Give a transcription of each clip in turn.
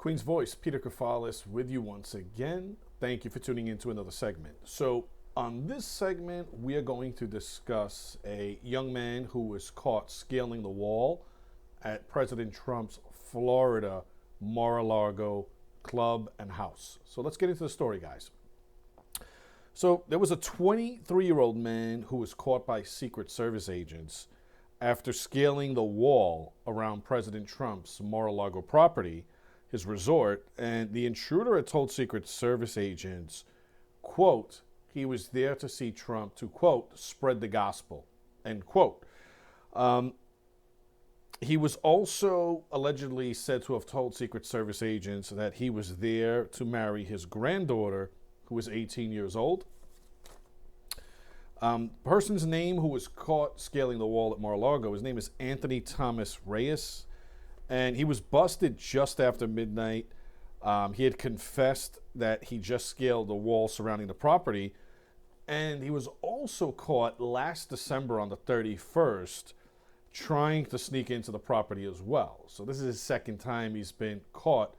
Queen's Voice, Peter Kafalis with you once again. Thank you for tuning in to another segment. So, on this segment, we are going to discuss a young man who was caught scaling the wall at President Trump's Florida Mar-a-Lago club and house. So, let's get into the story, guys. So, there was a 23-year-old man who was caught by Secret Service agents after scaling the wall around President Trump's Mar-a-Lago property, his resort, and the intruder had told Secret Service agents, quote, he was there to see Trump to, quote, spread the gospel, end quote. He was also allegedly said to have told Secret Service agents that he was there to marry his granddaughter, who was 18 years old. Person's name who was caught scaling the wall at Mar-a-Lago, his name is Anthony Thomas Reyes, and he was busted just after midnight. He had confessed that he just scaled the wall surrounding the property, and he was also caught last December on the 31st trying to sneak into the property as well. So this is his second time he's been caught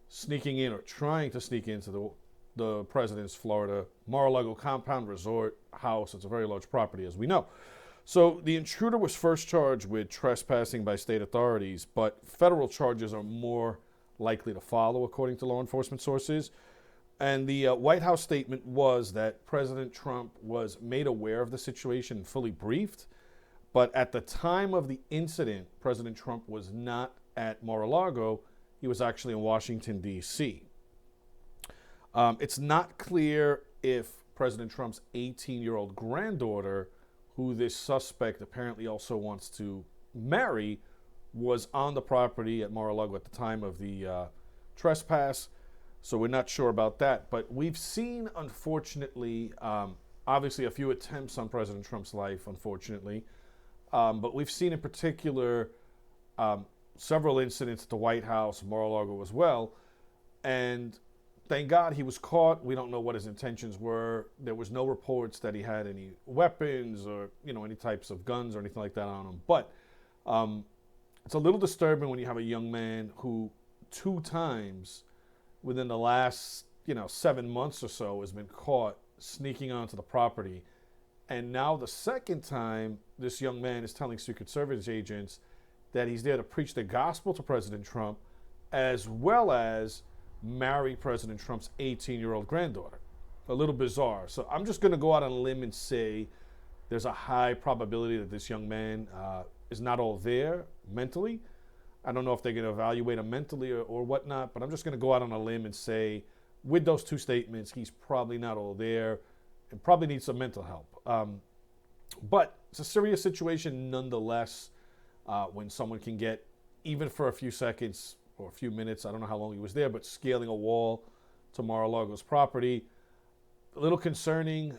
sneaking in or trying to sneak into the president's Florida Mar-a-Lago compound resort house. It's a very large property, as we know. So the intruder was first charged with trespassing by state authorities, but federal charges are more likely to follow, according to law enforcement sources. And the White House statement was that President Trump was made aware of the situation and fully briefed. But at the time of the incident, President Trump was not at Mar-a-Lago. He was actually in Washington, D.C. It's not clear if President Trump's 18-year-old granddaughter, who this suspect apparently also wants to marry, was on the property at Mar-a-Lago at the time of the trespass. So we're not sure about that. But we've seen, unfortunately, obviously a few attempts on President Trump's life, unfortunately. But we've seen in particular several incidents at the White House, Mar-a-Lago as well. And thank God he was caught. We don't know what his intentions were. There was no reports that he had any weapons or, any types of guns or anything like that on him. But it's a little disturbing when you have a young man who 2 times within the last, 7 months or so has been caught sneaking onto the property. And now the second time, this young man is telling Secret Service agents that he's there to preach the gospel to President Trump, as well as marry President Trump's 18-year-old granddaughter. A little bizarre. So I'm just going to go out on a limb and say there's a high probability that this young man is not all there mentally. I don't know if they're going to evaluate him mentally or whatnot, but I'm just going to go out on a limb and say with those 2 statements, he's probably not all there and probably needs some mental help. But it's a serious situation nonetheless when someone can get, even for a few seconds or a few minutes, I don't know how long he was there, but scaling a wall to Mar-a-Lago's property. A little concerning.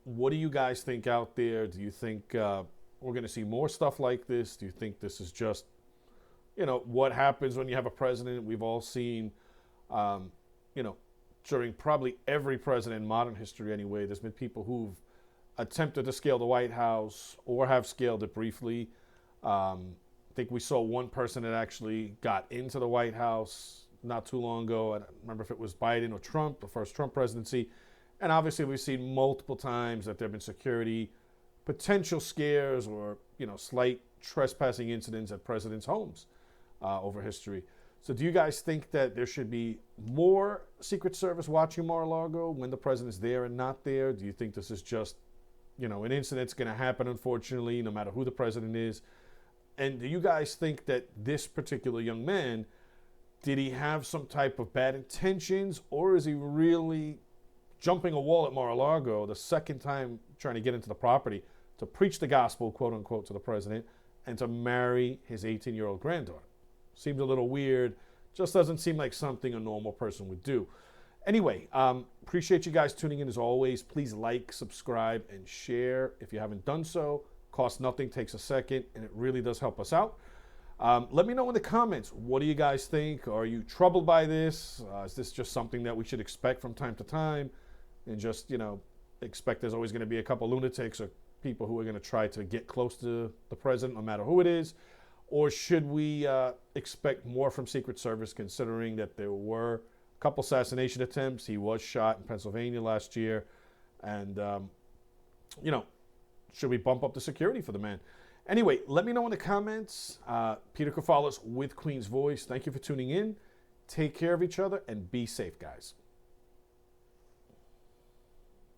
What do you guys think out there? Do you think we're going to see more stuff like this? Do you think this is just, what happens when you have a president? We've all seen, during probably every president in modern history anyway, there's been people who've attempted to scale the White House or have scaled it briefly. I think we saw one person that actually got into the White House not too long ago. I don't remember if it was Biden or Trump, the first Trump presidency. And obviously we've seen multiple times that there have been security potential scares or, slight trespassing incidents at presidents' homes over history. So do you guys think that there should be more Secret Service watching Mar-a-Lago when the president's there and not there? Do you think this is just, an incident that's going to happen, unfortunately, no matter who the president is? And do you guys think that this particular young man, did he have some type of bad intentions, or is he really jumping a wall at Mar-a-Lago the second time trying to get into the property to preach the gospel, quote unquote, to the president and to marry his 18-year-old granddaughter? Seems a little weird. Just doesn't seem like something a normal person would do. Anyway, appreciate you guys tuning in as always. Please like, subscribe, and share if you haven't done so. Costs nothing, takes a second, and it really does help us out. Let me know in the comments, what do you guys think? Are you troubled by this? Is this just something that we should expect from time to time? And just, expect there's always going to be a couple lunatics or people who are going to try to get close to the president, no matter who it is? Or should we expect more from Secret Service, considering that there were a couple assassination attempts? He was shot in Pennsylvania last year. And, should we bump up the security for the man? Anyway, let me know in the comments. Peter Kofalos with Queen's Voice. Thank you for tuning in. Take care of each other and be safe, guys.